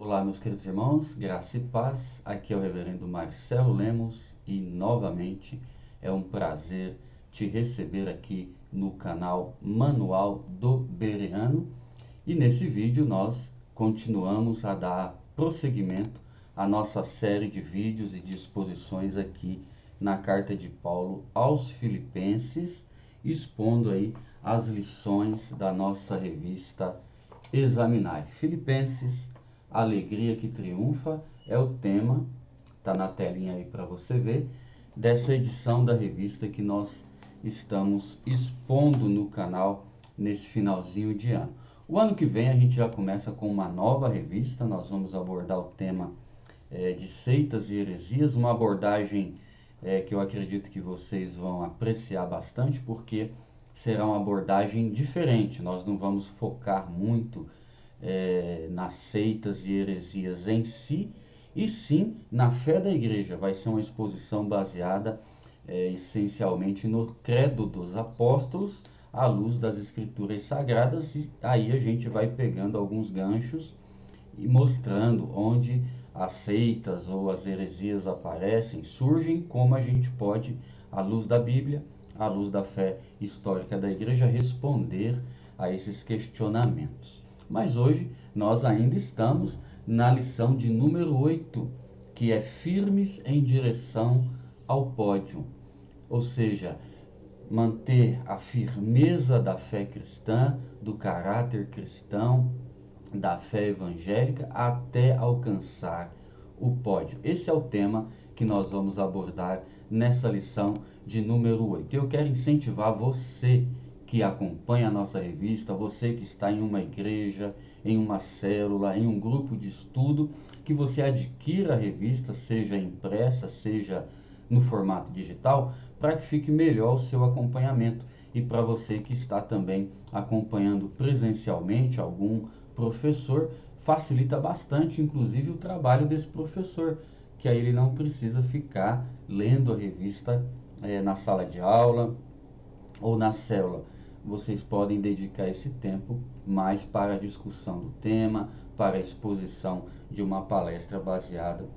Olá, meus queridos irmãos, graça e paz. Aqui é o reverendo Marcelo Lemos e novamente é um prazer te receber aqui no canal Manual do Bereano. E nesse vídeo nós continuamos a dar prosseguimento à nossa série de vídeos e de exposições aqui na carta de Paulo aos Filipenses, expondo aí as lições da nossa revista Examinai. Filipenses, Alegria que Triunfa é o tema, está na telinha aí para você ver, dessa edição da revista que nós estamos expondo no canal nesse finalzinho de ano. O ano que vem a gente já começa com uma nova revista, nós vamos abordar o tema de seitas e heresias, uma abordagem que eu acredito que vocês vão apreciar bastante, porque será uma abordagem diferente. Nós não vamos focar muito nas seitas e heresias em si, e sim na fé da igreja. Vai ser uma exposição baseada essencialmente no credo dos apóstolos, à luz das escrituras sagradas, e aí a gente vai pegando alguns ganchos e mostrando onde as seitas ou as heresias aparecem, surgem, como a gente pode, à luz da Bíblia, à luz da fé histórica da igreja, responder a esses questionamentos. Mas hoje nós ainda estamos na lição de número 8, que é firmes em direção ao pódio, ou seja, manter a firmeza da fé cristã, do caráter cristão, da fé evangélica, até alcançar o pódio. Esse é o tema que nós vamos abordar nessa lição de número 8. Eu quero incentivar você que acompanha a nossa revista, você que está em uma igreja, em uma célula, em um grupo de estudo, que você adquira a revista, seja impressa, seja no formato digital, para que fique melhor o seu acompanhamento. E para você que está também acompanhando presencialmente algum professor, facilita bastante, inclusive, o trabalho desse professor, que aí ele não precisa ficar lendo a revista na sala de aula ou na célula. Vocês podem dedicar esse tempo mais para a discussão do tema, para a exposição de uma palestra baseada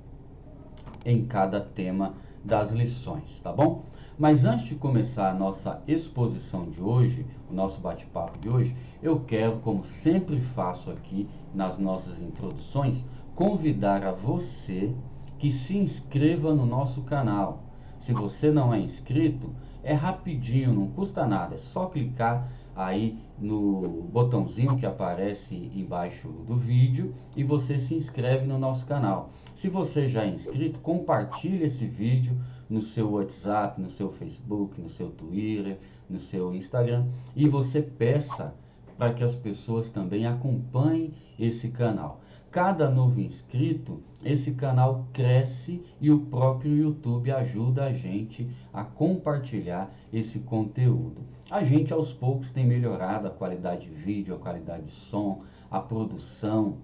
em cada tema das lições, tá bom? Mas antes de começar a nossa exposição de hoje, o nosso bate-papo de hoje, eu quero, como sempre faço aqui nas nossas introduções, convidar a você que se inscreva no nosso canal. Se você não é inscrito, é rapidinho, não custa nada, é só clicar aí no botãozinho que aparece embaixo do vídeo e você se inscreve no nosso canal. Se você já é inscrito, compartilhe esse vídeo no seu WhatsApp, no seu Facebook, no seu Twitter, no seu Instagram, e você peça para que as pessoas também acompanhem esse canal. Cada novo inscrito, esse canal cresce e o próprio YouTube ajuda a gente a compartilhar esse conteúdo. A gente aos poucos tem melhorado a qualidade de vídeo, a qualidade de som, a produção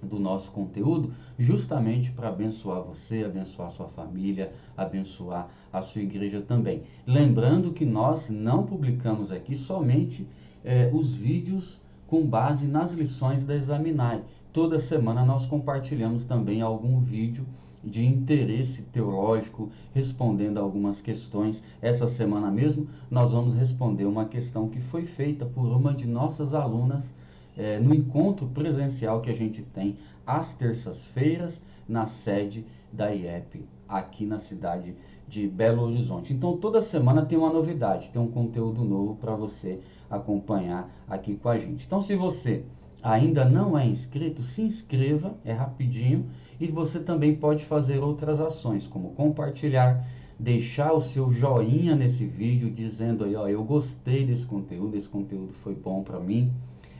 do nosso conteúdo, justamente para abençoar você, abençoar sua família, abençoar a sua igreja também. Lembrando que nós não publicamos aqui somente os vídeos com base nas lições da Examinai. Toda semana nós compartilhamos também algum vídeo de interesse teológico, respondendo a algumas questões. Essa semana mesmo nós vamos responder uma questão que foi feita por uma de nossas alunas no encontro presencial que a gente tem às terças-feiras na sede da IEP, aqui na cidade de Belo Horizonte. Então toda semana tem uma novidade, tem um conteúdo novo para você acompanhar aqui com a gente. Então se você ainda não é inscrito, se inscreva, é rapidinho, e você também pode fazer outras ações, como compartilhar, deixar o seu joinha nesse vídeo, dizendo aí, ó, eu gostei desse conteúdo, esse conteúdo foi bom para mim,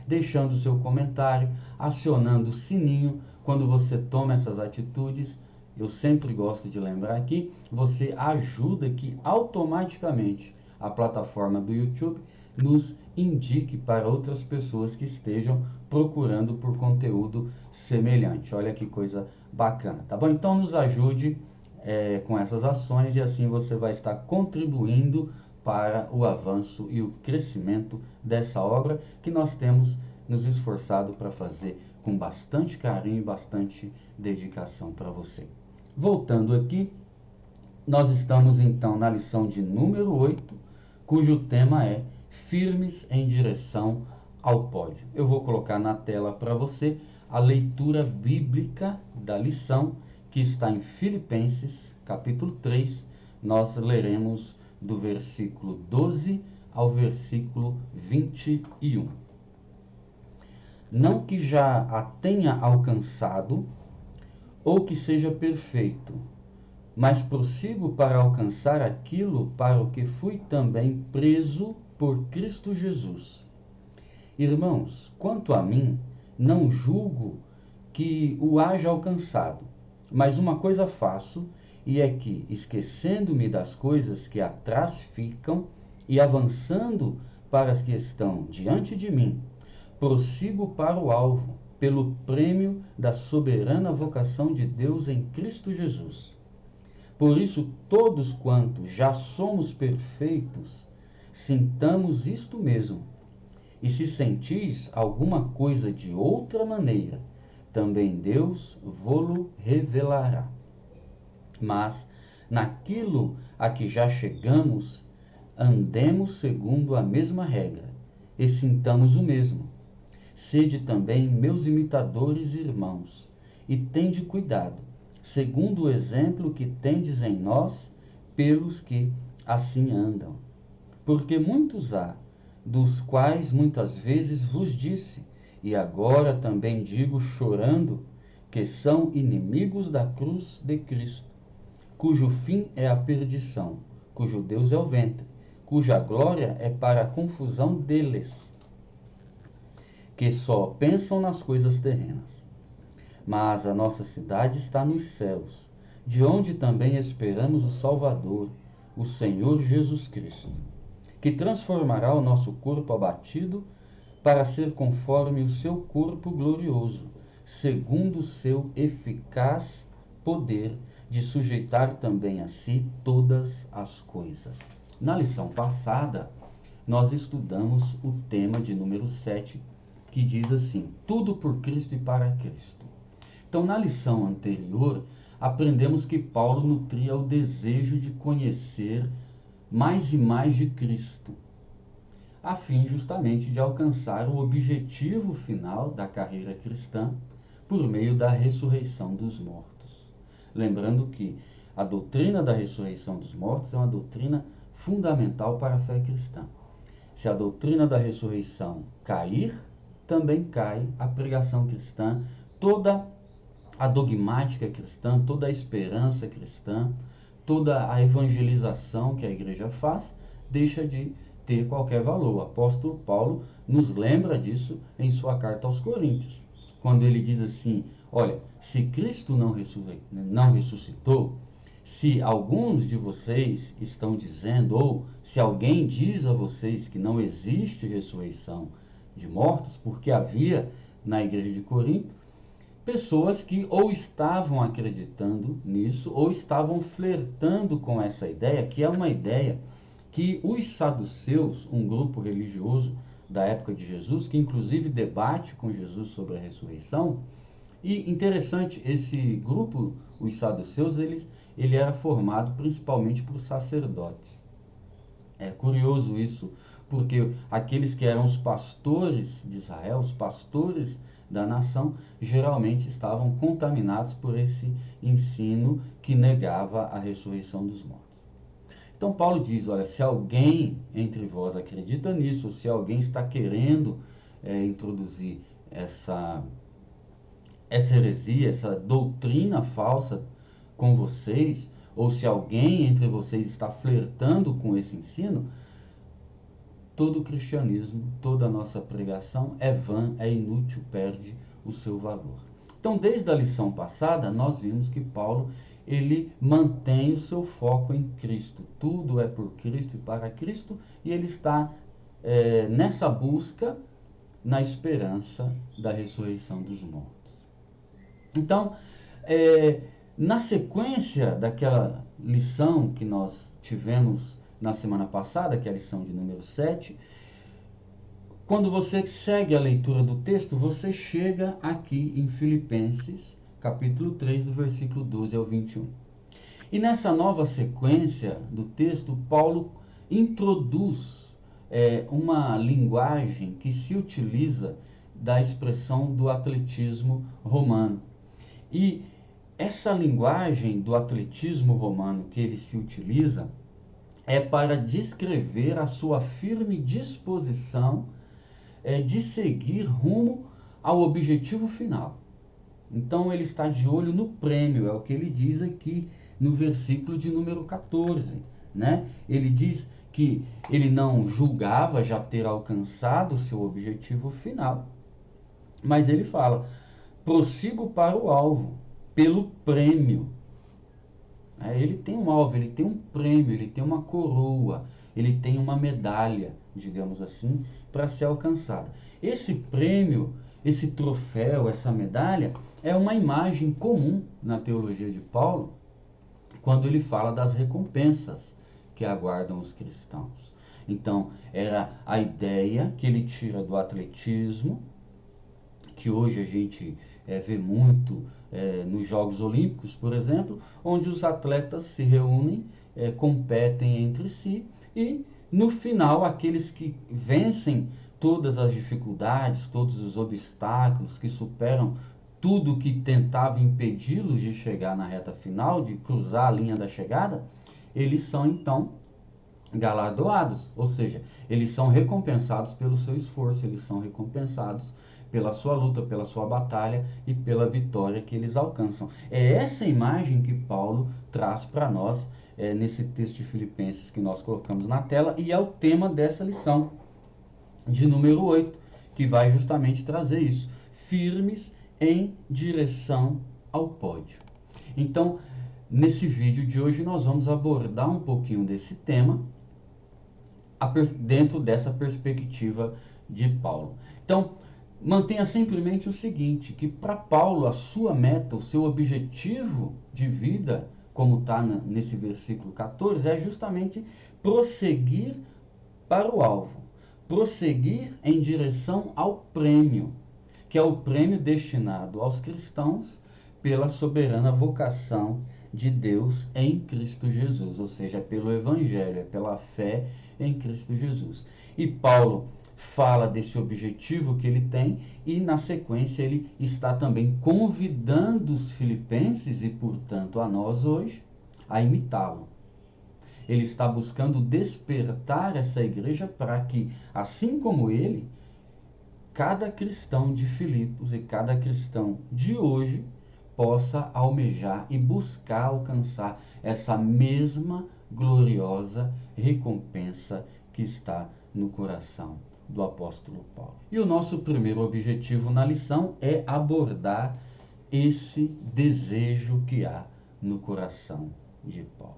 deixando o seu comentário, acionando o sininho. Quando você toma essas atitudes, eu sempre gosto de lembrar que você ajuda que automaticamente a plataforma do YouTube nos indique para outras pessoas que estejam procurando por conteúdo semelhante. Olha que coisa bacana, tá bom? Então nos ajude com essas ações e assim você vai estar contribuindo para o avanço e o crescimento dessa obra que nós temos nos esforçado para fazer com bastante carinho e bastante dedicação para você. Voltando aqui, nós estamos então na lição de número 8, cujo tema é firmes em direção ao pódio. Eu vou colocar na tela para você a leitura bíblica da lição, que está em Filipenses, capítulo 3. Nós leremos do versículo 12 ao versículo 21. Não que já a tenha alcançado, ou que seja perfeito, mas prossigo para alcançar aquilo para o que fui também preso por Cristo Jesus. Irmãos, quanto a mim, não julgo que o haja alcançado, mas uma coisa faço, e é que, esquecendo-me das coisas que atrás ficam e avançando para as que estão diante de mim, prossigo para o alvo, pelo prêmio da soberana vocação de Deus em Cristo Jesus. Por isso, todos quantos já somos perfeitos, sintamos isto mesmo. E se sentis alguma coisa de outra maneira, também Deus vô-lo revelará. Mas, naquilo a que já chegamos, andemos segundo a mesma regra, e sintamos o mesmo. Sede também meus imitadores, irmãos, e tende cuidado, segundo o exemplo que tendes em nós, pelos que assim andam. Porque muitos há, dos quais muitas vezes vos disse, e agora também digo chorando, que são inimigos da cruz de Cristo, cujo fim é a perdição, cujo Deus é o ventre, cuja glória é para a confusão deles, que só pensam nas coisas terrenas. Mas a nossa cidade está nos céus, de onde também esperamos o Salvador, o Senhor Jesus Cristo, que transformará o nosso corpo abatido para ser conforme o seu corpo glorioso, segundo o seu eficaz poder de sujeitar também a si todas as coisas. Na lição passada, nós estudamos o tema de número 7, que diz assim: tudo por Cristo e para Cristo. Então, na lição anterior, aprendemos que Paulo nutria o desejo de conhecer mais e mais de Cristo, a fim justamente de alcançar o objetivo final da carreira cristã por meio da ressurreição dos mortos. Lembrando que a doutrina da ressurreição dos mortos é uma doutrina fundamental para a fé cristã. Se a doutrina da ressurreição cair, também cai a pregação cristã, toda a dogmática cristã, toda a esperança cristã, toda a evangelização que a igreja faz, deixa de ter qualquer valor. O apóstolo Paulo nos lembra disso em sua carta aos Coríntios, quando ele diz assim: olha, se Cristo não ressuscitou, se alguns de vocês estão dizendo, ou se alguém diz a vocês que não existe ressurreição de mortos, porque havia na igreja de Corinto pessoas que ou estavam acreditando nisso, ou estavam flertando com essa ideia, que é uma ideia que os saduceus, um grupo religioso da época de Jesus, que inclusive debate com Jesus sobre a ressurreição. E interessante, esse grupo, os saduceus, ele era formado principalmente por sacerdotes. É curioso isso, porque aqueles que eram os pastores de Israel, os pastores da nação, geralmente estavam contaminados por esse ensino que negava a ressurreição dos mortos. Então Paulo diz, olha, se alguém entre vós acredita nisso, ou se alguém está querendo introduzir essa heresia, essa doutrina falsa com vocês, ou se alguém entre vocês está flertando com esse ensino, todo o cristianismo, toda a nossa pregação é vã, é inútil, perde o seu valor. Então, desde a lição passada, nós vimos que Paulo, ele mantém o seu foco em Cristo. Tudo é por Cristo e para Cristo, e ele está nessa busca, na esperança da ressurreição dos mortos. Então, na sequência daquela lição que nós tivemos na semana passada, que é a lição de número 7, Quando você segue a leitura do texto, você chega aqui em Filipenses, capítulo 3, do versículo 12 ao 21. E nessa nova sequência do texto, Paulo introduz uma linguagem que se utiliza da expressão do atletismo romano. E essa linguagem do atletismo romano que ele se utiliza é para descrever a sua firme disposição de seguir rumo ao objetivo final. Então ele está de olho no prêmio, é o que ele diz aqui no versículo de número 14, né? Ele diz que ele não julgava já ter alcançado o seu objetivo final, mas ele fala: prossigo para o alvo, pelo prêmio. Ele tem um alvo, ele tem um prêmio, ele tem uma coroa, ele tem uma medalha, digamos assim, para ser alcançada. Esse prêmio, esse troféu, essa medalha, é uma imagem comum na teologia de Paulo, quando ele fala das recompensas que aguardam os cristãos. Então, era a ideia que ele tira do atletismo, que hoje a gente vê muito nos Jogos Olímpicos, por exemplo, onde os atletas se reúnem, competem entre si e, no final, aqueles que vencem todas as dificuldades, todos os obstáculos, que superam tudo que tentava impedi-los de chegar na reta final, de cruzar a linha da chegada, eles são então galardoados, ou seja, eles são recompensados pelo seu esforço, eles são recompensados pela sua luta, pela sua batalha e pela vitória que eles alcançam. É essa imagem que Paulo traz para nós nesse texto de Filipenses que nós colocamos na tela, e é o tema dessa lição de número 8, que vai justamente trazer isso: firmes em direção ao pódio. Então, nesse vídeo de hoje nós vamos abordar um pouquinho desse tema dentro dessa perspectiva de Paulo. Então, mantenha sempre em mente o seguinte, que para Paulo a sua meta, o seu objetivo de vida, como está nesse versículo 14, é justamente prosseguir para o alvo, prosseguir em direção ao prêmio, que é o prêmio destinado aos cristãos pela soberana vocação de Deus em Cristo Jesus, ou seja, é pelo Evangelho, é pela fé em Cristo Jesus. E Paulo fala desse objetivo que ele tem e, na sequência, ele está também convidando os filipenses e, portanto, a nós hoje, a imitá-lo. Ele está buscando despertar essa igreja para que, assim como ele, cada cristão de Filipos e cada cristão de hoje possa almejar e buscar alcançar essa mesma gloriosa recompensa que está no coração do apóstolo Paulo. E o nosso primeiro objetivo na lição é abordar esse desejo que há no coração de Paulo.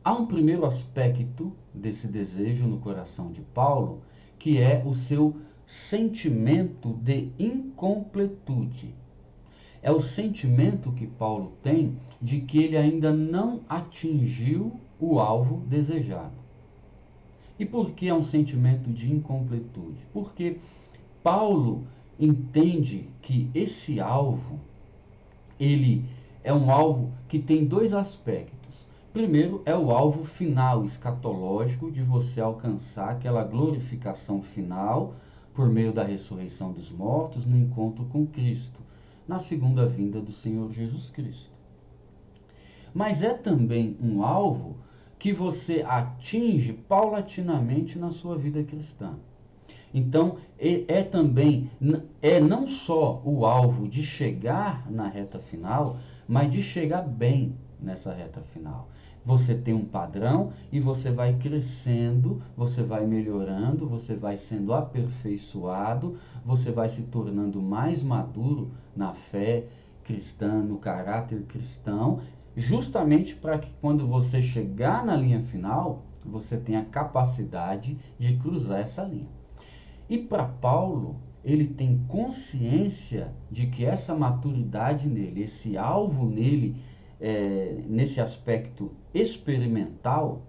Há um primeiro aspecto desse desejo no coração de Paulo, que é o seu sentimento de incompletude. É o sentimento que Paulo tem de que ele ainda não atingiu o alvo desejado. E por que é um sentimento de incompletude? Porque Paulo entende que esse alvo, ele é um alvo que tem dois aspectos. Primeiro, é o alvo final, escatológico, de você alcançar aquela glorificação final por meio da ressurreição dos mortos no encontro com Cristo, na segunda vinda do Senhor Jesus Cristo. Mas é também um alvo que você atinge paulatinamente na sua vida cristã. Então, é não só o alvo de chegar na reta final, mas de chegar bem nessa reta final. Você tem um padrão e você vai crescendo, você vai melhorando, você vai sendo aperfeiçoado, você vai se tornando mais maduro na fé cristã, no caráter cristão, justamente para que quando você chegar na linha final, você tenha a capacidade de cruzar essa linha. E para Paulo, ele tem consciência de que essa maturidade nele, esse alvo nele, nesse aspecto experimental,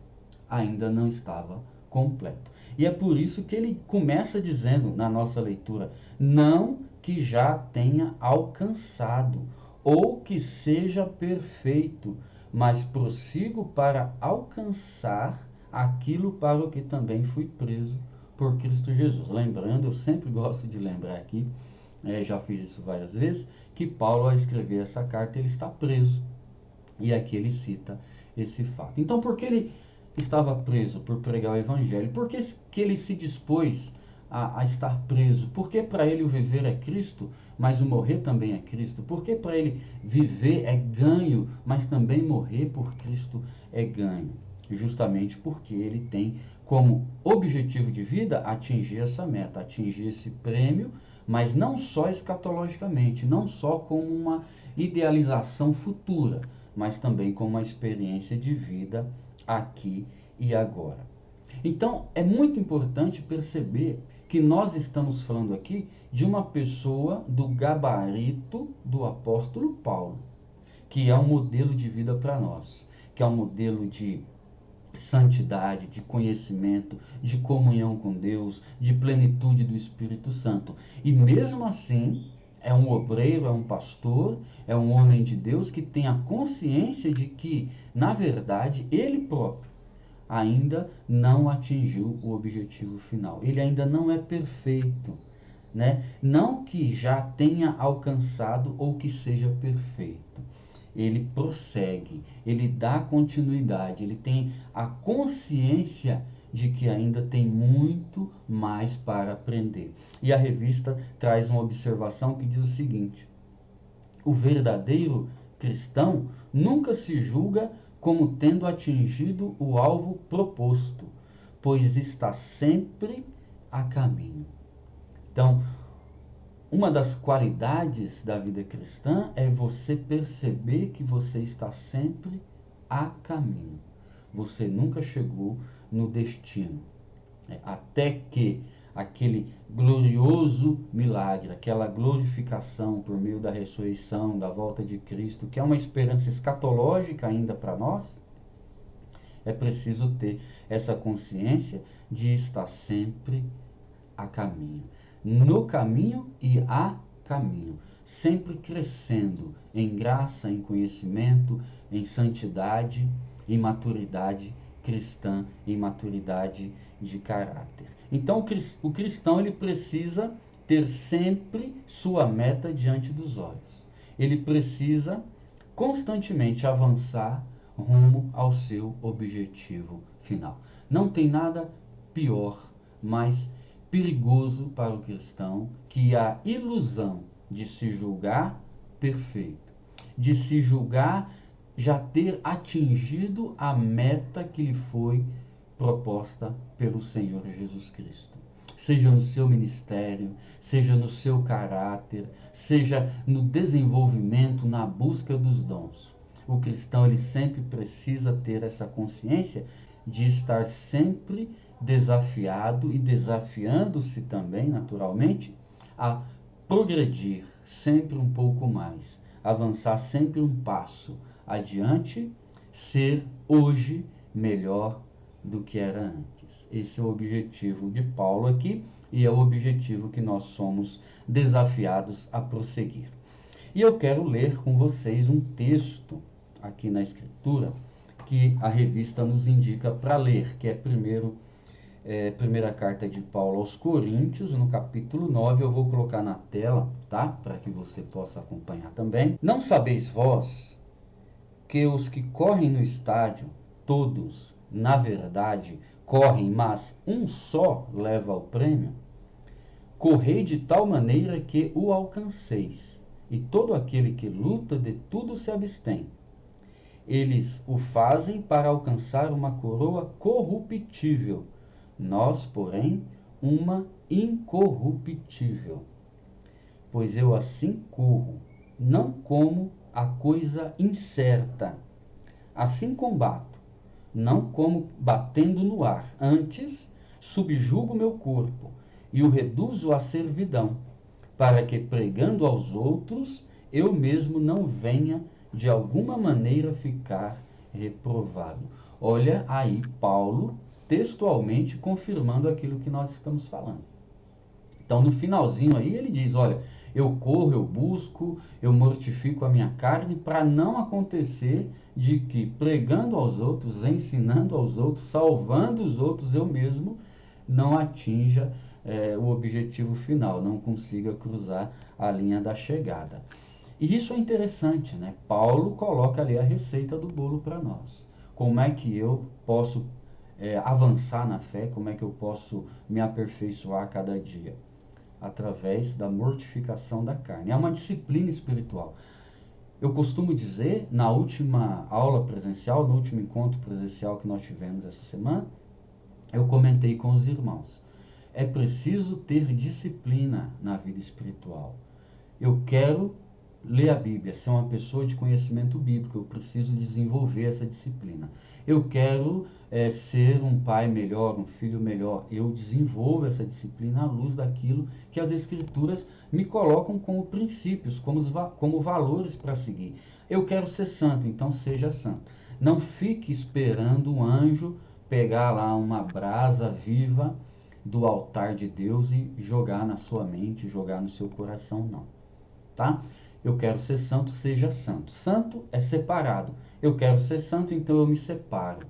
ainda não estava completo. E é por isso que ele começa dizendo na nossa leitura: não que já tenha alcançado, ou que seja perfeito, mas prossigo para alcançar aquilo para o que também fui preso por Cristo Jesus. Lembrando, eu sempre gosto de lembrar aqui, já fiz isso várias vezes, que Paulo, ao escrever essa carta, ele está preso. E aqui ele cita esse fato. Então, por que ele estava preso? Por pregar o evangelho. Por que ele se dispôs a estar preso? Porque para ele o viver é Cristo, mas o morrer também é Cristo. Porque para ele viver é ganho, mas também morrer por Cristo é ganho. Justamente porque ele tem como objetivo de vida atingir essa meta, atingir esse prêmio, mas não só escatologicamente, não só como uma idealização futura, mas também como uma experiência de vida aqui e agora. Então, é muito importante perceber que nós estamos falando aqui de uma pessoa do gabarito do apóstolo Paulo, que é um modelo de vida para nós, que é um modelo de santidade, de conhecimento, de comunhão com Deus, de plenitude do Espírito Santo. E mesmo assim, é um obreiro, é um pastor, é um homem de Deus que tem a consciência de que, na verdade, ele próprio ainda não atingiu o objetivo final. Ele ainda não é perfeito, né? Não que já tenha alcançado ou que seja perfeito. Ele prossegue, ele dá continuidade, ele tem a consciência de que ainda tem muito mais para aprender. E a revista traz uma observação que diz o seguinte: o verdadeiro cristão nunca se julga como tendo atingido o alvo proposto, pois está sempre a caminho. Então, uma das qualidades da vida cristã é você perceber que você está sempre a caminho. Você nunca chegou no destino. Até que aquele glorioso milagre, aquela glorificação por meio da ressurreição, da volta de Cristo, que é uma esperança escatológica ainda para nós, é preciso ter essa consciência de estar sempre a caminho. No caminho e a caminho, sempre crescendo em graça, em conhecimento, em santidade, em maturidade cristã, em maturidade de caráter. Então o cristão ele precisa ter sempre sua meta diante dos olhos. Ele precisa constantemente avançar rumo ao seu objetivo final. Não tem nada pior, mais perigoso para o cristão que a ilusão de se julgar perfeito, de se julgar já ter atingido a meta que lhe foi proposta pelo Senhor Jesus Cristo. Seja no seu ministério, seja no seu caráter, seja no desenvolvimento, na busca dos dons. O cristão ele sempre precisa ter essa consciência de estar sempre desafiado e desafiando-se também, naturalmente, a progredir sempre um pouco mais, avançar sempre um passo adiante, ser hoje melhor do que era antes. Esse é o objetivo de Paulo aqui e é o objetivo que nós somos desafiados a prosseguir. E eu quero ler com vocês um texto aqui na Escritura que a revista nos indica para ler, que é primeira carta de Paulo aos Coríntios, no capítulo 9, eu vou colocar na tela, tá? Para que você possa acompanhar também. Não sabeis vós que os que correm no estádio, todos, na verdade, correm, mas um só leva o prêmio? Correi de tal maneira que o alcanceis, e todo aquele que luta de tudo se abstém. Eles o fazem para alcançar uma coroa corruptível, nós, porém, uma incorruptível. Pois eu assim corro, não como a coisa incerta. Assim combato, não como batendo no ar. Antes, subjugo meu corpo e o reduzo à servidão, para que, pregando aos outros, eu mesmo não venha de alguma maneira ficar reprovado. Olha aí Paulo textualmente confirmando aquilo que nós estamos falando. Então, no finalzinho aí, ele diz, olha, eu corro, eu busco, eu mortifico a minha carne para não acontecer de que, pregando aos outros, ensinando aos outros, salvando os outros, eu mesmo não atinja o objetivo final, não consiga cruzar a linha da chegada. E isso é interessante, né? Paulo coloca ali a receita do bolo para nós. Como é que eu posso avançar na fé? Como é que eu posso me aperfeiçoar a cada dia? Através da mortificação da carne. É uma disciplina espiritual. Eu costumo dizer, na última aula presencial, no último encontro presencial que nós tivemos essa semana, eu comentei com os irmãos. É preciso ter disciplina na vida espiritual. Eu quero ler a Bíblia, ser uma pessoa de conhecimento bíblico, eu preciso desenvolver essa disciplina. Eu quero ser um pai melhor, um filho melhor, eu desenvolvo essa disciplina à luz daquilo que as Escrituras me colocam como princípios, como valores para seguir. Eu quero ser santo, então seja santo. Não fique esperando um anjo pegar lá uma brasa viva do altar de Deus e jogar na sua mente, jogar no seu coração, não. Tá? Eu quero ser santo, seja santo. Santo é separado. Eu quero ser santo, então eu me separo.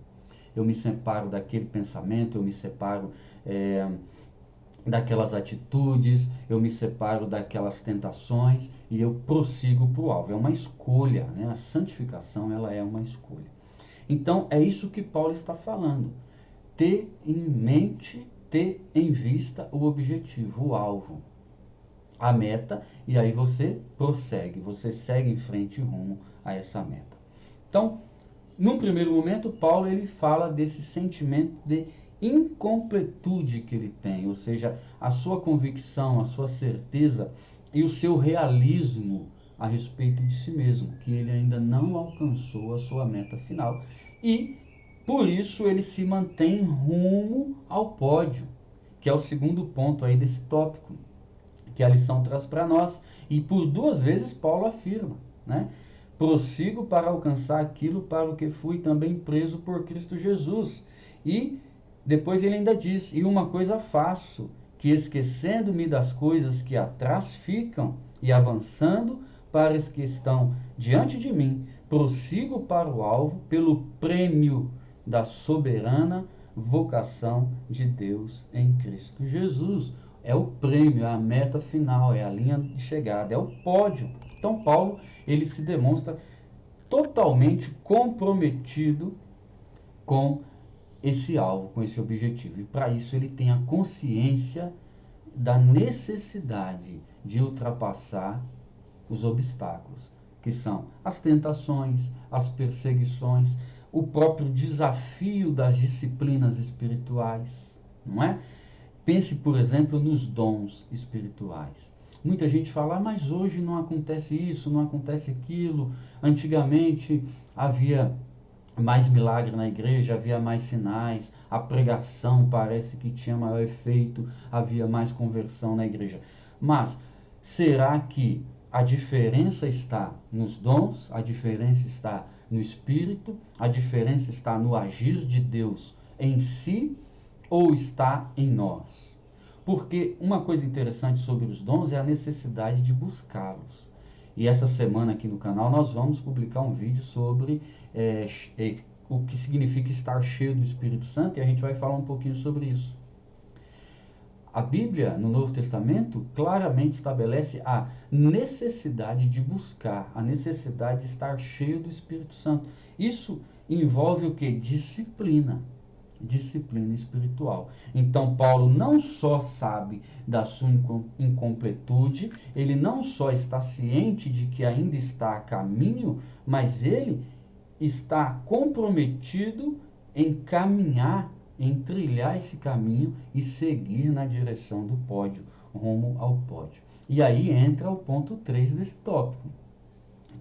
Eu me separo daquele pensamento, eu me separo daquelas atitudes, eu me separo daquelas tentações e eu prossigo para o alvo. É uma escolha, né? A santificação, ela é uma escolha. Então, é isso que Paulo está falando. Ter em mente, ter em vista o objetivo, o alvo, a meta, e aí você prossegue, você segue em frente rumo a essa meta. Então, num primeiro momento, Paulo ele fala desse sentimento de incompletude que ele tem, ou seja, a sua convicção, a sua certeza e o seu realismo a respeito de si mesmo, que ele ainda não alcançou a sua meta final e por isso ele se mantém rumo ao pódio, que é o segundo ponto aí desse tópico, que a lição traz para nós. E por duas vezes Paulo afirma, né? Prossigo para alcançar aquilo para o que fui também preso por Cristo Jesus. E depois ele ainda diz, e uma coisa faço, que esquecendo-me das coisas que atrás ficam e avançando para as que estão diante de mim, prossigo para o alvo pelo prêmio da soberana vocação de Deus em Cristo Jesus. É o prêmio, é a meta final, é a linha de chegada, é o pódio. Então Paulo, ele se demonstra totalmente comprometido com esse alvo, com esse objetivo. E para isso ele tem a consciência da necessidade de ultrapassar os obstáculos, que são as tentações, as perseguições, o próprio desafio das disciplinas espirituais, não é? Pense, por exemplo, nos dons espirituais. Muita gente fala, mas hoje não acontece isso, não acontece aquilo. Antigamente havia mais milagre na igreja, havia mais sinais, a pregação parece que tinha maior efeito, havia mais conversão na igreja. Mas será que a diferença está nos dons, a diferença está no Espírito, a diferença está no agir de Deus em si, ou está em nós? Porque uma coisa interessante sobre os dons é a necessidade de buscá-los. E essa semana aqui no canal nós vamos publicar um vídeo sobre o que significa estar cheio do Espírito Santo, e a gente vai falar um pouquinho sobre isso. A Bíblia, no Novo Testamento, claramente estabelece a necessidade de buscar, a necessidade de estar cheio do Espírito Santo. Isso envolve o que? Disciplina espiritual. Então Paulo não só sabe da sua incompletude, ele não só está ciente de que ainda está a caminho, mas ele está comprometido em caminhar, em trilhar esse caminho e seguir na direção do pódio, rumo ao pódio. E aí entra o ponto 3 desse tópico,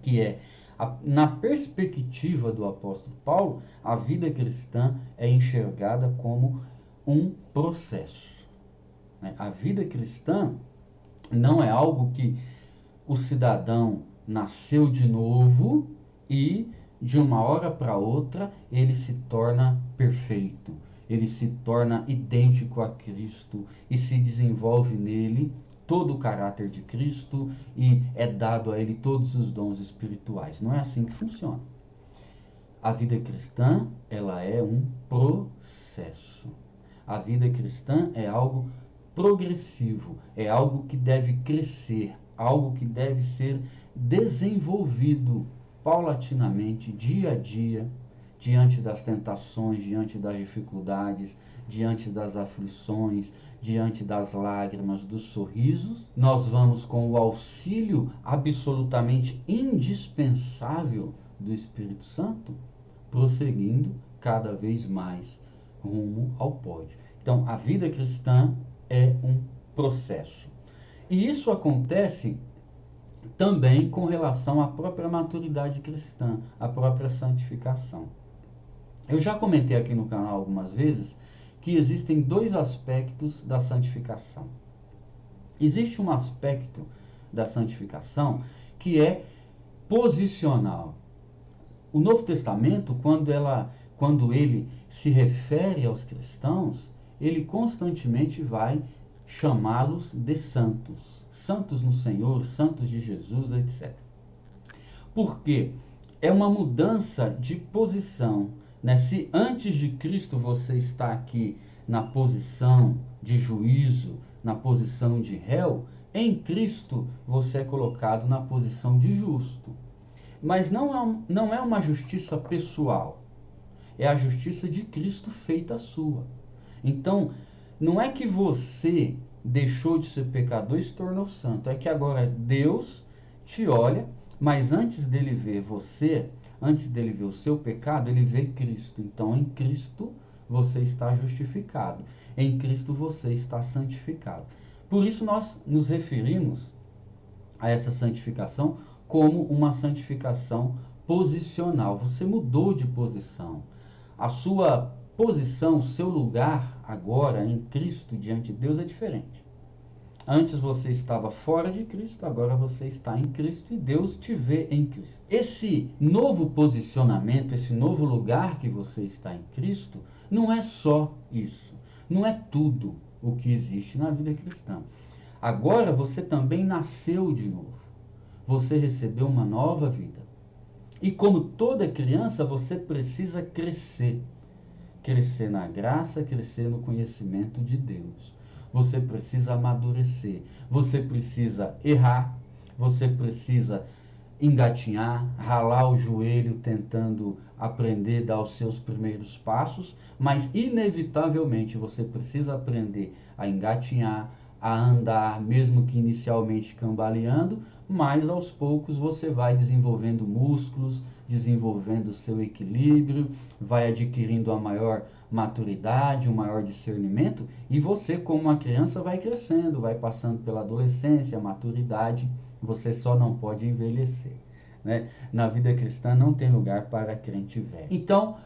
que é na perspectiva do apóstolo Paulo, a vida cristã é enxergada como um processo. A vida cristã não é algo que o cidadão nasceu de novo e de uma hora para outra ele se torna perfeito. ele se torna idêntico a Cristo e se desenvolve nele todo o caráter de Cristo e é dado a ele todos os dons espirituais. Não é assim que funciona. A vida cristã, ela é um processo. A vida cristã é algo progressivo, é algo que deve crescer, algo que deve ser desenvolvido paulatinamente, dia a dia, diante das tentações, diante das dificuldades, diante das aflições, diante das lágrimas, dos sorrisos. Nós vamos, com o auxílio absolutamente indispensável do Espírito Santo, prosseguindo cada vez mais rumo ao pódio. Então, a vida cristã é um processo. E isso acontece também com relação à própria maturidade cristã, à própria santificação. Eu já comentei aqui no canal algumas vezes que existem dois aspectos da santificação. Existe um aspecto da santificação que é posicional. O Novo Testamento, quando ele se refere aos cristãos, ele constantemente vai chamá-los de santos. Santos no Senhor, santos de Jesus, etc. Porque é uma mudança de posição. Né? Se antes de Cristo você está aqui na posição de juízo, na posição de réu, em Cristo você é colocado na posição de justo. Mas não é uma justiça pessoal, é a justiça de Cristo feita sua. Então, não é que você deixou de ser pecador e se tornou santo, é que agora Deus te olha, mas antes dele ver você, antes dele ver o seu pecado, ele vê Cristo. Então, em Cristo você está justificado, em Cristo você está santificado. Por isso nós nos referimos a essa santificação como uma santificação posicional. Você mudou de posição. A sua posição, o seu lugar agora em Cristo diante de Deus é diferente. Antes você estava fora de Cristo, agora você está em Cristo e Deus te vê em Cristo. Esse novo posicionamento, esse novo lugar que você está em Cristo, não é só isso. Não é tudo o que existe na vida cristã. Agora você também nasceu de novo. Você recebeu uma nova vida. E como toda criança, você precisa crescer. Crescer na graça, crescer no conhecimento de Deus. Você precisa amadurecer. Você precisa errar. Você precisa engatinhar, ralar o joelho tentando aprender, dar os seus primeiros passos. Mas, inevitavelmente, você precisa aprender a engatinhar, a andar, mesmo que inicialmente cambaleando, mas aos poucos você vai desenvolvendo músculos, desenvolvendo o seu equilíbrio, vai adquirindo a maior maturidade, um maior discernimento, e você, como uma criança, vai crescendo, vai passando pela adolescência, maturidade, você só não pode envelhecer. Né? Na vida cristã não tem lugar para crente velho. Então,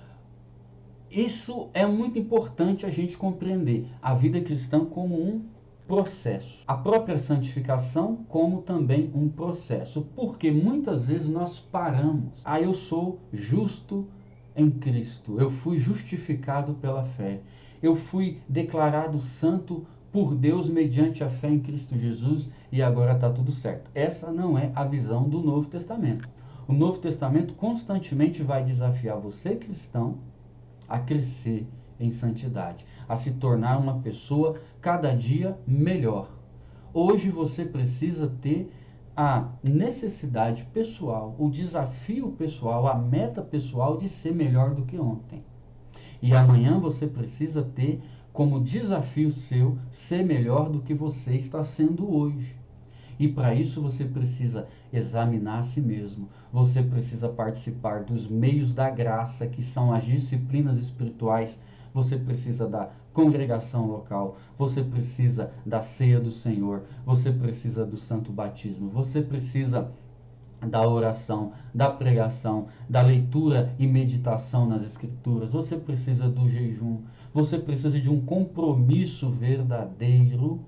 isso é muito importante a gente compreender a vida cristã como um processo. A própria santificação como também um processo. Porque muitas vezes nós paramos. Eu sou justo em Cristo. Eu fui justificado pela fé. Eu fui declarado santo por Deus mediante a fé em Cristo Jesus e agora está tudo certo. Essa não é a visão do Novo Testamento. O Novo Testamento constantemente vai desafiar você, cristão, a crescer em santidade, a se tornar uma pessoa cada dia melhor. Hoje você precisa ter a necessidade pessoal, o desafio pessoal, a meta pessoal de ser melhor do que ontem. E amanhã você precisa ter como desafio seu ser melhor do que você está sendo hoje. E para isso você precisa examinar a si mesmo. Você precisa participar dos meios da graça, que são as disciplinas espirituais. Você precisa da congregação local. Você precisa da ceia do Senhor. Você precisa do santo batismo. Você precisa da oração, da pregação, da leitura e meditação nas Escrituras. Você precisa do jejum. Você precisa de um compromisso verdadeiro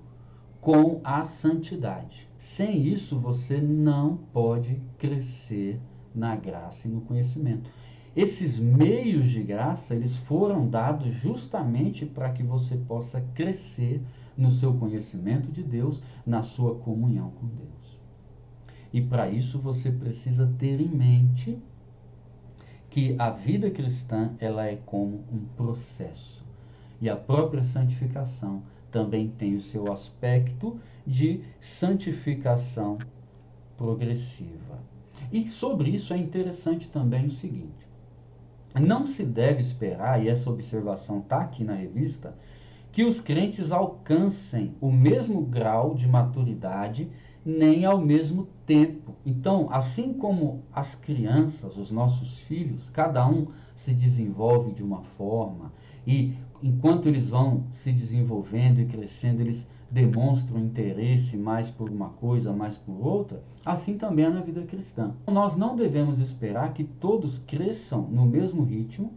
com a santidade. Sem isso, você não pode crescer na graça e no conhecimento. esses meios de graça, eles foram dados justamente para que você possa crescer no seu conhecimento de Deus, na sua comunhão com Deus. E para isso você precisa ter em mente que a vida cristã, ela é como um processo. E a própria santificação também tem o seu aspecto de santificação progressiva. E sobre isso é interessante também o seguinte: não se deve esperar, e essa observação está aqui na revista, que os crentes alcancem o mesmo grau de maturidade, nem ao mesmo tempo. Então, assim como as crianças, os nossos filhos, cada um se desenvolve de uma forma, e enquanto eles vão se desenvolvendo e crescendo, eles demonstram interesse mais por uma coisa, mais por outra, assim também é na vida cristã. Nós não devemos esperar que todos cresçam no mesmo ritmo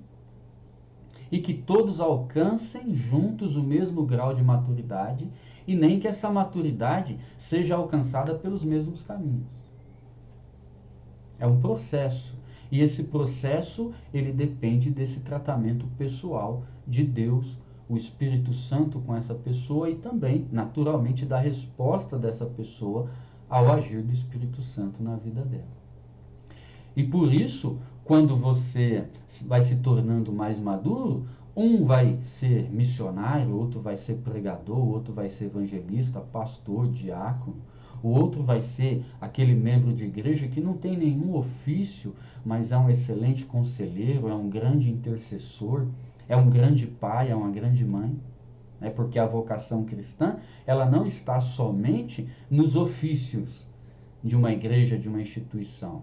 e que todos alcancem juntos o mesmo grau de maturidade, e nem que essa maturidade seja alcançada pelos mesmos caminhos. É um processo, e esse processo ele depende desse tratamento pessoal de Deus, o Espírito Santo com essa pessoa, e também, naturalmente, da resposta dessa pessoa ao agir do Espírito Santo na vida dela. E por isso, quando você vai se tornando mais maduro, um vai ser missionário, outro vai ser pregador, outro vai ser evangelista, pastor, diácono, o outro vai ser aquele membro de igreja que não tem nenhum ofício, mas é um excelente conselheiro, é um grande intercessor, é um grande pai, é uma grande mãe. Porque a vocação cristã, ela não está somente nos ofícios de uma igreja, de uma instituição.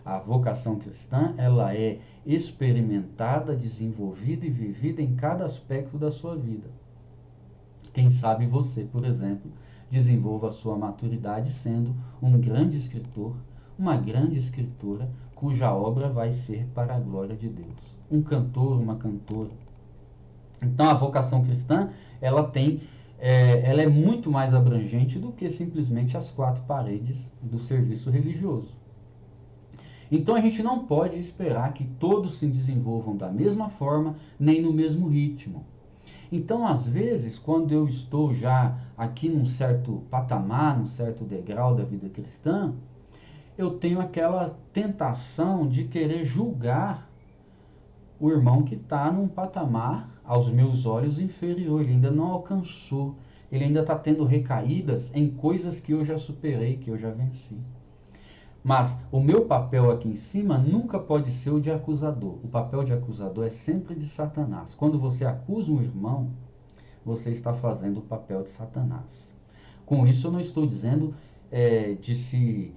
A vocação cristã, ela é experimentada, desenvolvida e vivida em cada aspecto da sua vida. Quem sabe você, por exemplo, desenvolva a sua maturidade sendo um grande escritor, uma grande escritora, cuja obra vai ser para a glória de Deus. Um cantor, uma cantora. Então a vocação cristã, ela é muito mais abrangente do que simplesmente as quatro paredes do serviço religioso. Então a gente não pode esperar que todos se desenvolvam da mesma forma, nem no mesmo ritmo. Então, às vezes, quando eu estou já aqui num certo patamar, num certo degrau da vida cristã, eu tenho aquela tentação de querer julgar o irmão que está num patamar, aos meus olhos, inferior. Ele ainda não alcançou, ele ainda está tendo recaídas em coisas que eu já superei, que eu já venci. Mas o meu papel aqui em cima nunca pode ser o de acusador. O papel de acusador é sempre de Satanás. Quando você acusa um irmão, você está fazendo o papel de Satanás. Com isso eu não estou dizendo de se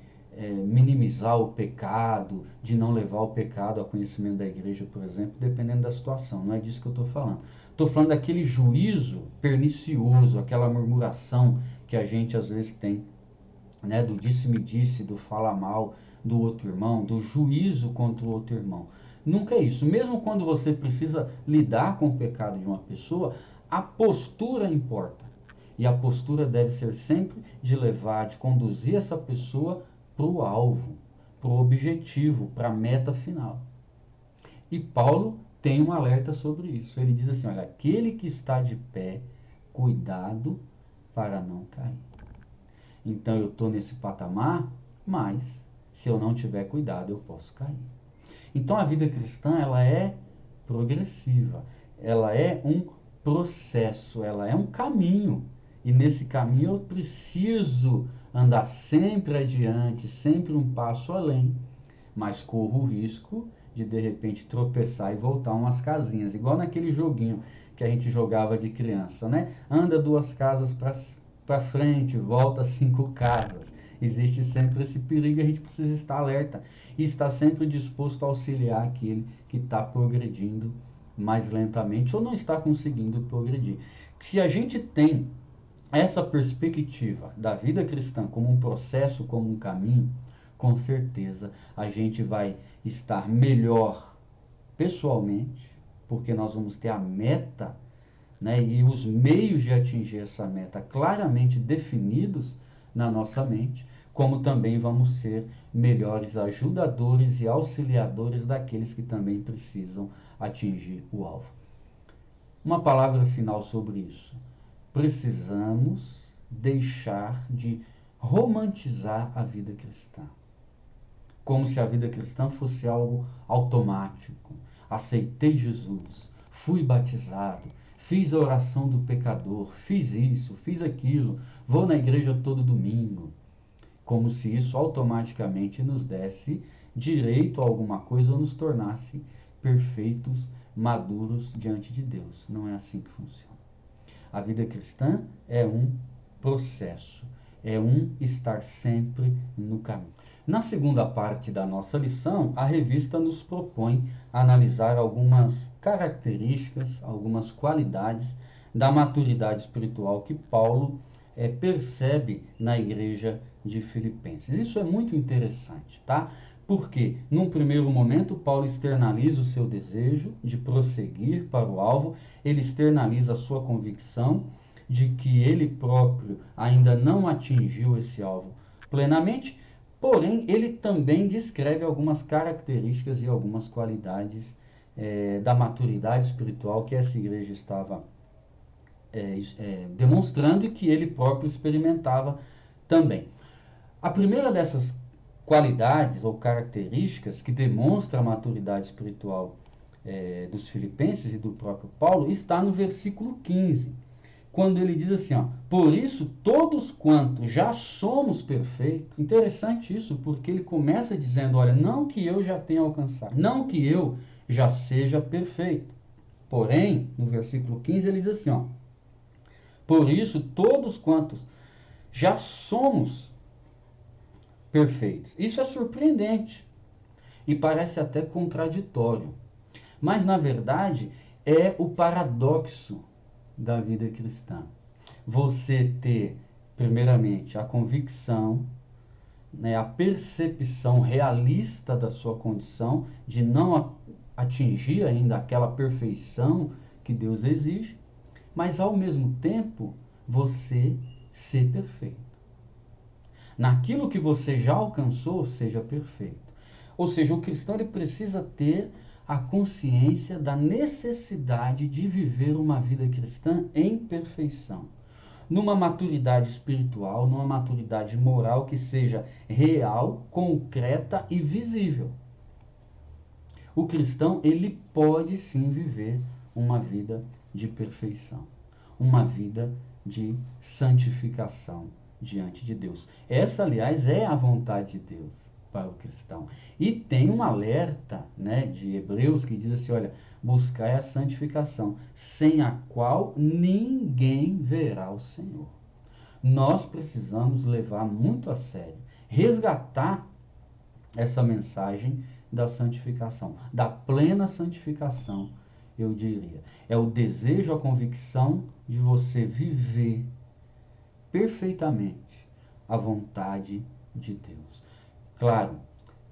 minimizar o pecado, de não levar o pecado ao conhecimento da igreja, por exemplo, dependendo da situação. Não é disso que eu estou falando. Estou falando daquele juízo pernicioso, aquela murmuração que a gente às vezes tem, do disse-me-disse, do fala mal do outro irmão, do juízo contra o outro irmão. Nunca é isso. Mesmo quando você precisa lidar com o pecado de uma pessoa, a postura importa. E a postura deve ser sempre de levar, de conduzir essa pessoa para o alvo, para o objetivo, para a meta final. E Paulo tem um alerta sobre isso. Ele diz assim, olha, aquele que está de pé, cuidado para não cair. Então eu estou nesse patamar, mas se eu não tiver cuidado eu posso cair. Então a vida cristã, ela é progressiva, ela é um processo, ela é um caminho. E nesse caminho eu preciso andar sempre adiante, sempre um passo além, mas corro o risco de repente tropeçar e voltar umas casinhas, igual naquele joguinho que a gente jogava de criança, né? Anda 2 casas para frente, volta 5 casas. Existe sempre esse perigo e a gente precisa estar alerta e estar sempre disposto a auxiliar aquele que está progredindo mais lentamente ou não está conseguindo progredir. Se a gente tem essa perspectiva da vida cristã como um processo, como um caminho, com certeza a gente vai estar melhor pessoalmente, porque nós vamos ter a meta, e os meios de atingir essa meta claramente definidos na nossa mente, como também vamos ser melhores ajudadores e auxiliadores daqueles que também precisam atingir o alvo. Uma palavra final sobre isso. Precisamos deixar de romantizar a vida cristã, como se a vida cristã fosse algo automático. Aceitei Jesus, fui batizado, fiz a oração do pecador, fiz isso, fiz aquilo, vou na igreja todo domingo. Como se isso automaticamente nos desse direito a alguma coisa ou nos tornasse perfeitos, maduros diante de Deus. Não é assim que funciona. A vida cristã é um processo, é um estar sempre no caminho. Na segunda parte da nossa lição, a revista nos propõe analisar algumas características, algumas qualidades da maturidade espiritual que Paulo percebe na igreja de Filipenses. Isso é muito interessante, tá? Porque, num primeiro momento, Paulo externaliza o seu desejo de prosseguir para o alvo, ele externaliza a sua convicção de que ele próprio ainda não atingiu esse alvo plenamente, porém, ele também descreve algumas características e algumas qualidades da maturidade espiritual que essa igreja estava demonstrando e que ele próprio experimentava também. A primeira dessas qualidades ou características que demonstra a maturidade espiritual dos filipenses e do próprio Paulo está no versículo 15, quando ele diz assim, ó, por isso todos quantos já somos perfeitos. Interessante isso, porque ele começa dizendo, olha, não que eu já tenha alcançado, não que eu já seja perfeito. Porém, no versículo 15 ele diz assim, ó, por isso todos quantos já somos perfeitos. Isso é surpreendente e parece até contraditório, mas na verdade é o paradoxo da vida cristã. Você ter, primeiramente, a convicção, a percepção realista da sua condição, de não atingir ainda aquela perfeição que Deus exige, mas ao mesmo tempo você ser perfeito. Naquilo que você já alcançou, seja perfeito. Ou seja, o cristão ele precisa ter a consciência da necessidade de viver uma vida cristã em perfeição, numa maturidade espiritual, numa maturidade moral que seja real, concreta e visível. O cristão, ele pode sim viver uma vida de perfeição, uma vida de santificação diante de Deus. Essa, aliás, é a vontade de Deus para o cristão. E tem um alerta, de Hebreus que diz assim, olha, buscai a santificação, sem a qual ninguém verá o Senhor. Nós precisamos levar muito a sério, resgatar essa mensagem da santificação, da plena santificação, eu diria. É o desejo, a convicção de você viver perfeitamente a vontade de Deus. Claro,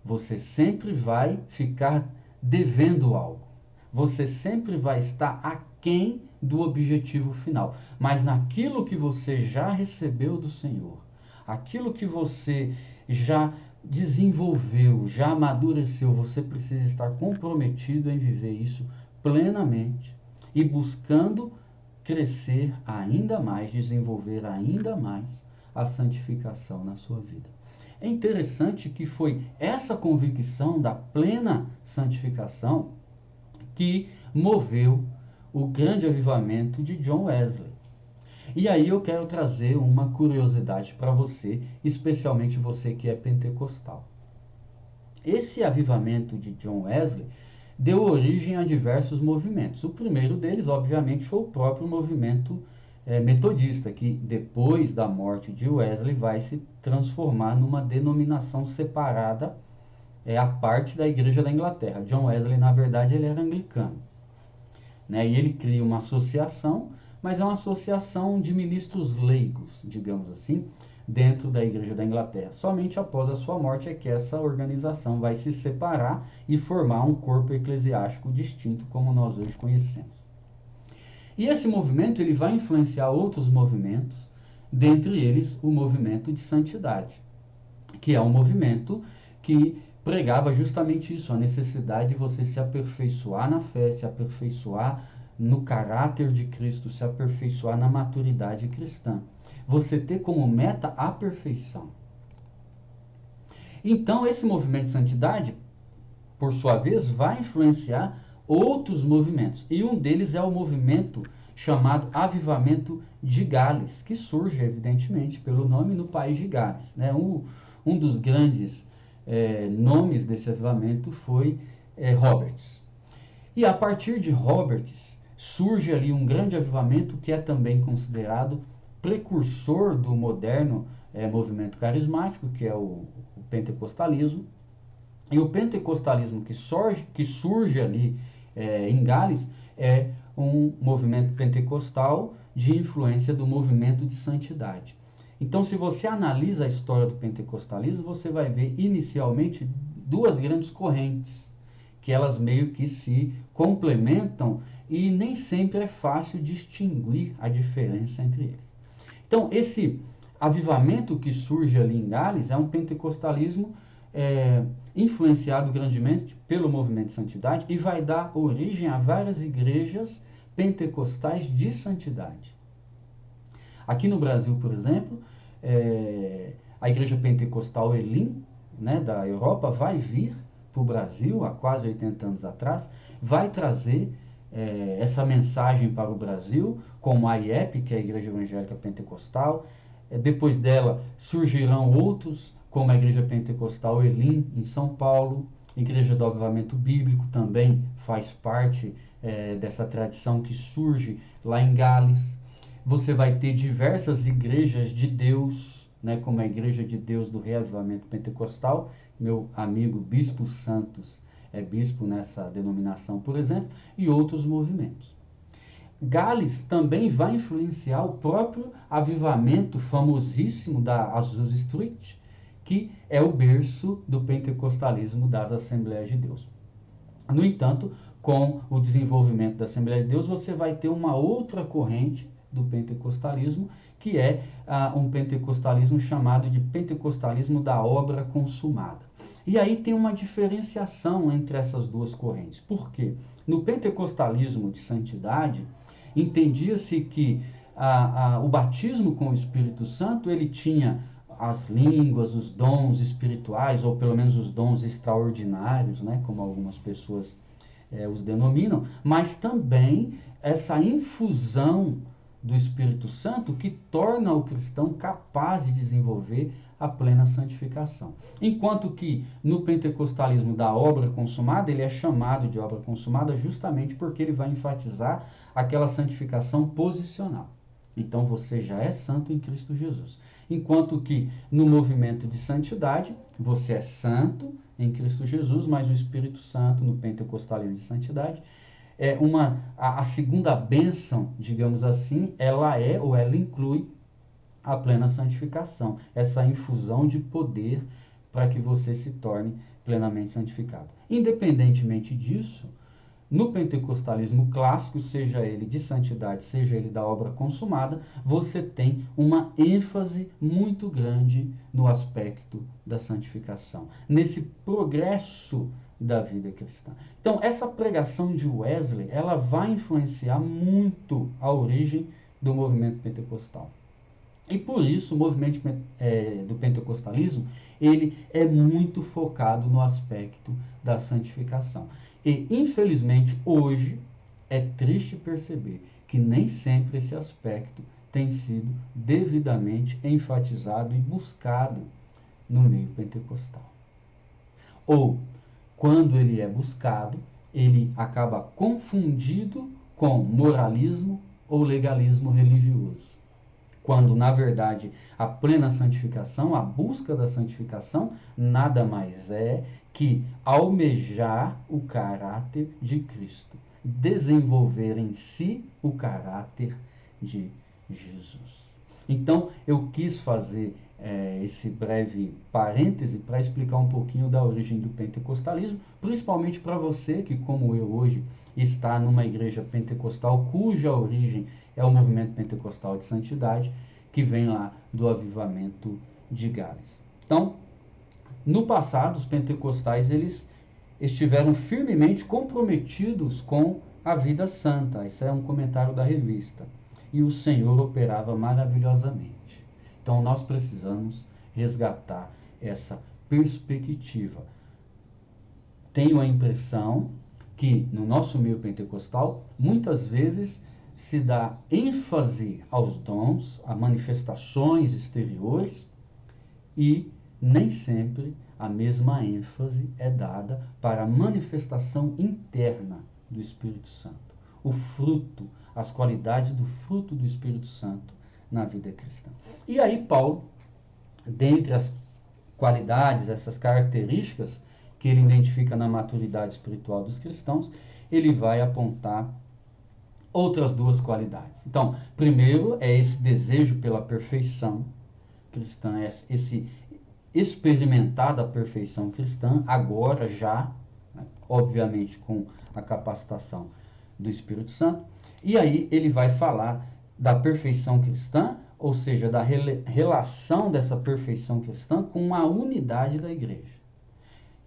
você sempre vai ficar devendo algo. Você sempre vai estar aquém do objetivo final. Mas naquilo que você já recebeu do Senhor, aquilo que você já desenvolveu, já amadureceu, você precisa estar comprometido em viver isso plenamente e buscando crescer ainda mais, desenvolver ainda mais a santificação na sua vida. É interessante que foi essa convicção da plena santificação que moveu o grande avivamento de John Wesley. E aí eu quero trazer uma curiosidade para você, especialmente você que é pentecostal. Esse avivamento de John Wesley deu origem a diversos movimentos. O primeiro deles, obviamente, foi o próprio movimento metodista, que depois da morte de Wesley vai se transformar numa denominação separada à parte da Igreja da Inglaterra. John Wesley, na verdade, ele era anglicano. E ele cria uma associação, mas é uma associação de ministros leigos, digamos assim, dentro da Igreja da Inglaterra. Somente após a sua morte é que essa organização vai se separar e formar um corpo eclesiástico distinto, como nós hoje conhecemos. E esse movimento ele vai influenciar outros movimentos, dentre eles o movimento de santidade. que é um movimento que pregava justamente isso, a necessidade de você se aperfeiçoar na fé, se aperfeiçoar no caráter de Cristo, se aperfeiçoar na maturidade cristã. Você ter como meta a perfeição. Então, esse movimento de santidade, por sua vez, vai influenciar outros movimentos. E um deles é o movimento chamado Avivamento de Gales, que surge, evidentemente, pelo nome no país de Gales. Né? Um dos grandes nomes desse avivamento foi Roberts. E a partir de Roberts, surge ali um grande avivamento que é também considerado precursor do moderno movimento carismático, que é o pentecostalismo. E o pentecostalismo que surge ali em Gales é um movimento pentecostal de influência do movimento de santidade. Então, se você analisa a história do pentecostalismo, você vai ver inicialmente duas grandes correntes, que elas meio que se complementam e nem sempre é fácil distinguir a diferença entre eles. Então, esse avivamento que surge ali em Gales é um pentecostalismo influenciado grandemente pelo movimento de santidade e vai dar origem a várias igrejas pentecostais de santidade. Aqui no Brasil, por exemplo, a igreja pentecostal Elim, né, da Europa, vai vir para o Brasil há quase 80 anos atrás, vai trazer essa mensagem para o Brasil, como a IEP, que é a Igreja Evangélica Pentecostal. Depois dela surgirão outros, como a Igreja Pentecostal Elim, em São Paulo. Igreja do Avivamento Bíblico também faz parte dessa tradição que surge lá em Gales. Você vai ter diversas igrejas de Deus, né, como a Igreja de Deus do Reavivamento Pentecostal. Meu amigo Bispo Santos é bispo nessa denominação, por exemplo, e outros movimentos. Gales também vai influenciar o próprio avivamento famosíssimo da Azusa Street, que é o berço do pentecostalismo das Assembleias de Deus. No entanto, com o desenvolvimento da Assembleia de Deus, você vai ter uma outra corrente do pentecostalismo, que é um pentecostalismo chamado de pentecostalismo da obra consumada. E aí tem uma diferenciação entre essas duas correntes. Por quê? No pentecostalismo de santidade, entendia-se que o batismo com o Espírito Santo, ele tinha as línguas, os dons espirituais, ou pelo menos os dons extraordinários, né, como algumas pessoas os denominam, mas também essa infusão do Espírito Santo que torna o cristão capaz de desenvolver a plena santificação. Enquanto que no pentecostalismo da obra consumada, ele é chamado de obra consumada justamente porque ele vai enfatizar aquela santificação posicional. Então você já é santo em Cristo Jesus. Enquanto que no movimento de santidade, você é santo em Cristo Jesus, mas o Espírito Santo, no pentecostalismo de santidade, a segunda bênção, digamos assim, ela inclui a plena santificação, essa infusão de poder para que você se torne plenamente santificado. Independentemente disso, no pentecostalismo clássico, seja ele de santidade, seja ele da obra consumada, você tem uma ênfase muito grande no aspecto da santificação, nesse progresso da vida cristã. Então, essa pregação de Wesley, ela vai influenciar muito a origem do movimento pentecostal. E por isso o movimento do pentecostalismo, ele é muito focado no aspecto da santificação. E infelizmente hoje é triste perceber que nem sempre esse aspecto tem sido devidamente enfatizado e buscado no meio pentecostal. Ou, quando ele é buscado, ele acaba confundido com moralismo ou legalismo religioso. Quando, na verdade, a plena santificação, a busca da santificação, nada mais é que almejar o caráter de Cristo, desenvolver em si o caráter de Jesus. Então, eu quis fazer esse breve parêntese para explicar um pouquinho da origem do pentecostalismo, principalmente para você que, como eu hoje, está numa igreja pentecostal cuja origem é o movimento pentecostal de santidade, que vem lá do avivamento de Gales. Então, no passado, os pentecostais, eles estiveram firmemente comprometidos com a vida santa. Isso é um comentário da revista. E o Senhor operava maravilhosamente. Então nós precisamos resgatar essa perspectiva. Tenho a impressão que no nosso meio pentecostal, muitas vezes se dá ênfase aos dons, a manifestações exteriores, e nem sempre a mesma ênfase é dada para a manifestação interna do Espírito Santo. O fruto, as qualidades do fruto do Espírito Santo na vida cristã. E aí Paulo, dentre as qualidades, essas características que ele identifica na maturidade espiritual dos cristãos, ele vai apontar outras duas qualidades. Então, primeiro é esse desejo pela perfeição cristã, esse experimentar da perfeição cristã, agora já, né, obviamente com a capacitação do Espírito Santo. E aí ele vai falar da perfeição cristã, ou seja, da relação dessa perfeição cristã com a unidade da igreja.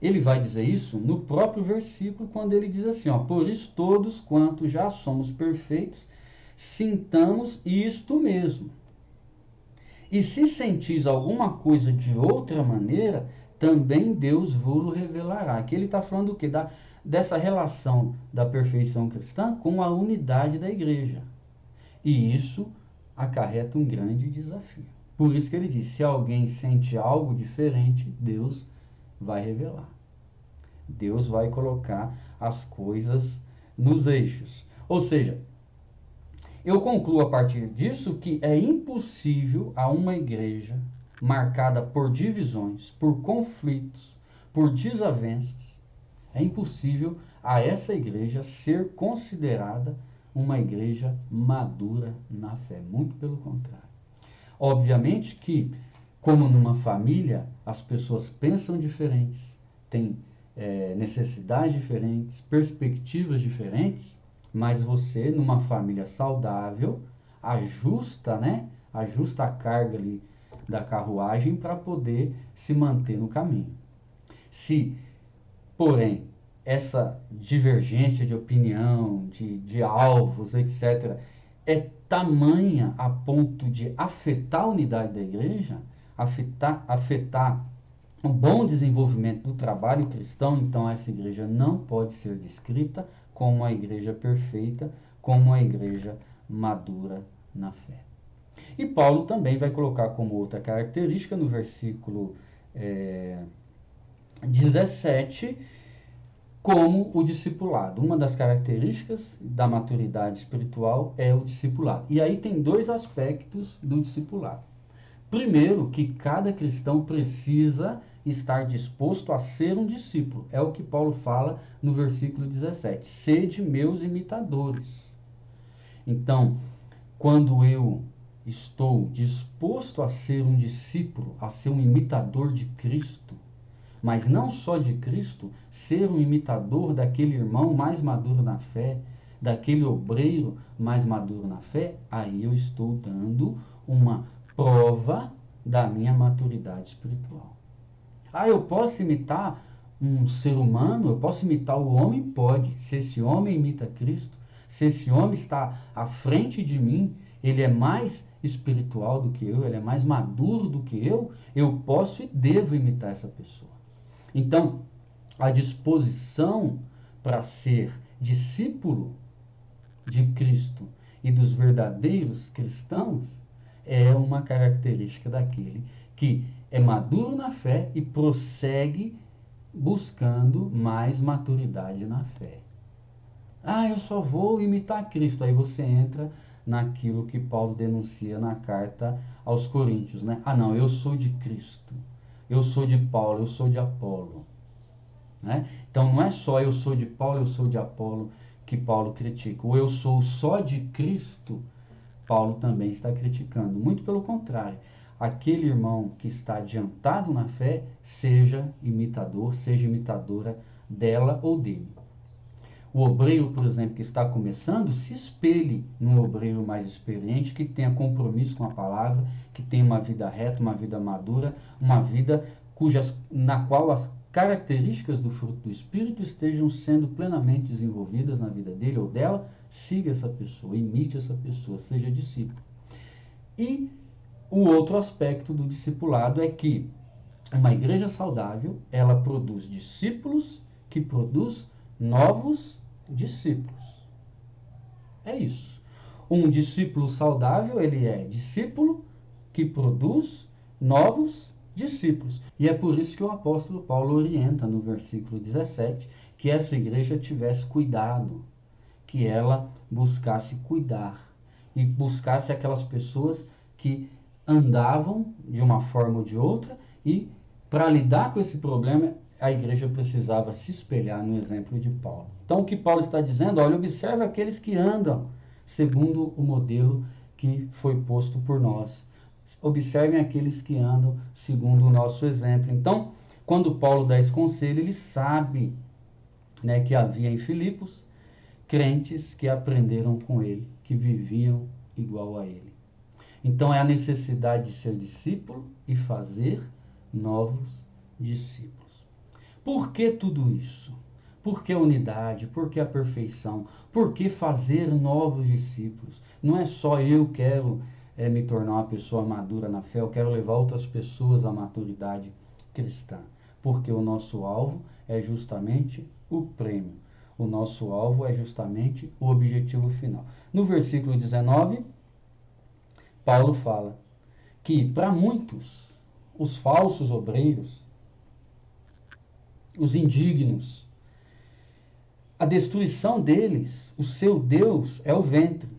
Ele vai dizer isso no próprio versículo, quando ele diz assim, ó, por isso todos quanto já somos perfeitos, sintamos isto mesmo. E se sentis alguma coisa de outra maneira, também Deus vos revelará. Aqui ele está falando do quê? Dessa relação da perfeição cristã com a unidade da igreja. E isso acarreta um grande desafio. Por isso que ele diz, se alguém sente algo diferente, Deus vai revelar. Deus vai colocar as coisas nos eixos. Ou seja, eu concluo a partir disso que é impossível a uma igreja marcada por divisões, por conflitos, por desavenças, é impossível a essa igreja ser considerada uma igreja madura na fé. Muito pelo contrário. Obviamente que, como numa família, as pessoas pensam diferentes, têm necessidades diferentes, perspectivas diferentes, mas você, numa família saudável, ajusta a carga ali da carruagem para poder se manter no caminho. Se, porém, essa divergência de opinião, de alvos, etc., é tamanha a ponto de afetar a unidade da igreja, afetar o bom desenvolvimento do trabalho cristão, então essa igreja não pode ser descrita como uma igreja perfeita, como uma igreja madura na fé. E Paulo também vai colocar como outra característica no versículo 17, como o discipulado. Uma das características da maturidade espiritual é o discipulado. E aí tem dois aspectos do discipulado. Primeiro, que cada cristão precisa estar disposto a ser um discípulo. É o que Paulo fala no versículo 17. Sede meus imitadores. Então, quando eu estou disposto a ser um discípulo, a ser um imitador de Cristo, mas não só de Cristo, ser um imitador daquele irmão mais maduro na fé, daquele obreiro mais maduro na fé, aí eu estou dando uma prova da minha maturidade espiritual. Eu posso imitar um ser humano, eu posso imitar o homem? Pode. Se esse homem imita Cristo, se esse homem está à frente de mim, ele é mais espiritual do que eu, ele é mais maduro do que eu posso e devo imitar essa pessoa. Então, a disposição para ser discípulo de Cristo e dos verdadeiros cristãos é uma característica daquele que é maduro na fé e prossegue buscando mais maturidade na fé. Eu só vou imitar Cristo. Aí você entra naquilo que Paulo denuncia na carta aos Coríntios, né? Não, eu sou de Cristo. Eu sou de Paulo, eu sou de Apolo. Né? Então não é só eu sou de Paulo, eu sou de Apolo que Paulo critica. O eu sou só de Cristo, Paulo também está criticando. Muito pelo contrário. Aquele irmão que está adiantado na fé, seja imitador, seja imitadora dela ou dele. O obreiro, por exemplo, que está começando, se espelhe num obreiro mais experiente, que tenha compromisso com a palavra, que tenha uma vida reta, uma vida madura, uma vida na qual as características do fruto do Espírito estejam sendo plenamente desenvolvidas na vida dele ou dela, siga essa pessoa, imite essa pessoa, seja discípulo. E o outro aspecto do discipulado é que uma igreja saudável, ela produz discípulos que produz novos discípulos. É isso. Um discípulo saudável, ele é discípulo que produz novos discípulos. E é por isso que o apóstolo Paulo orienta no versículo 17 que essa igreja tivesse cuidado, que ela buscasse cuidar e buscasse aquelas pessoas que andavam de uma forma ou de outra, e para lidar com esse problema a igreja precisava se espelhar no exemplo de Paulo. Então o que Paulo está dizendo, olha, observe aqueles que andam segundo o modelo que foi posto por nós. Observem aqueles que andam segundo o nosso exemplo. Então, quando Paulo dá esse conselho, ele sabe, né, que havia em Filipos crentes que aprenderam com ele, que viviam igual a ele. Então é a necessidade de ser discípulo e fazer novos discípulos. Por que tudo isso? Por que a unidade? Por que a perfeição? Por que fazer novos discípulos? Não é só eu quero me tornar uma pessoa madura na fé, eu quero levar outras pessoas à maturidade cristã. Porque o nosso alvo é justamente o prêmio. O nosso alvo é justamente o objetivo final. No versículo 19, Paulo fala que para muitos, os falsos obreiros, os indignos, a destruição deles, o seu Deus é o ventre.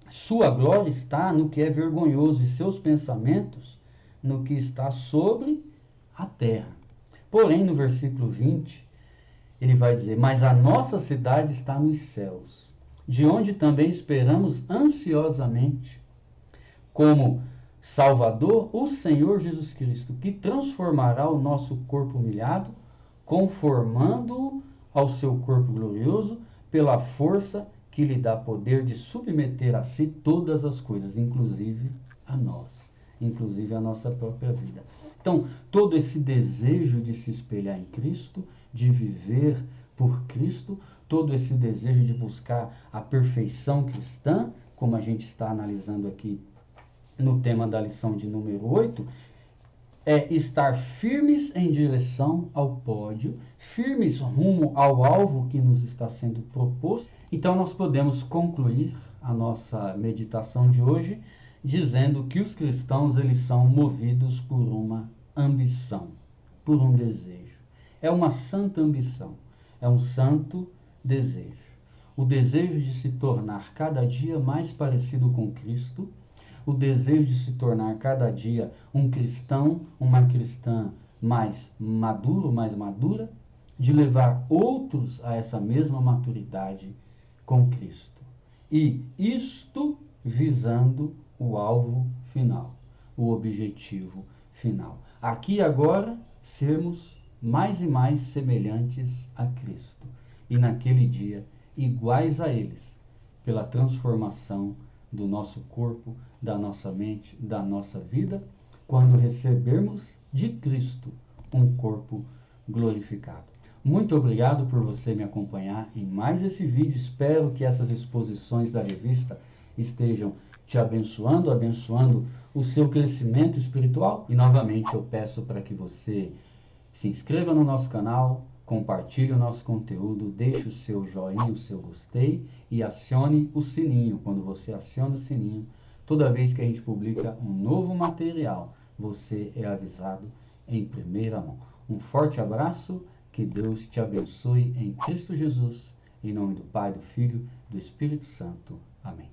Sua glória está no que é vergonhoso e seus pensamentos no que está sobre a terra. Porém, no versículo 20, ele vai dizer, mas a nossa cidade está nos céus, de onde também esperamos ansiosamente, como Salvador, o Senhor Jesus Cristo, que transformará o nosso corpo humilhado, conformando-o ao seu corpo glorioso, pela força que lhe dá poder de submeter a si todas as coisas, inclusive a nós, inclusive a nossa própria vida. Então, todo esse desejo de se espelhar em Cristo, de viver por Cristo, todo esse desejo de buscar a perfeição cristã, como a gente está analisando aqui no tema da lição de número 8, é estar firmes em direção ao pódio, firmes rumo ao alvo que nos está sendo proposto. Então nós podemos concluir a nossa meditação de hoje dizendo que os cristãos, eles são movidos por uma ambição, por um desejo. É uma santa ambição, é um santo desejo. O desejo de se tornar cada dia mais parecido com Cristo, o desejo de se tornar cada dia um cristão, uma cristã mais maduro, mais madura, de levar outros a essa mesma maturidade com Cristo. E isto visando o alvo final, o objetivo final. Aqui agora, sermos mais e mais semelhantes a Cristo. E naquele dia, iguais a eles, pela transformação do nosso corpo, da nossa mente, da nossa vida, quando recebermos de Cristo um corpo glorificado. Muito obrigado por você me acompanhar em mais esse vídeo. Espero que essas exposições da revista estejam te abençoando, abençoando o seu crescimento espiritual. E novamente eu peço para que você se inscreva no nosso canal, compartilhe o nosso conteúdo, deixe o seu joinha, o seu gostei e acione o sininho. Quando você aciona o sininho, toda vez que a gente publica um novo material, você é avisado em primeira mão. Um forte abraço, que Deus te abençoe em Cristo Jesus, em nome do Pai, do Filho e do Espírito Santo. Amém.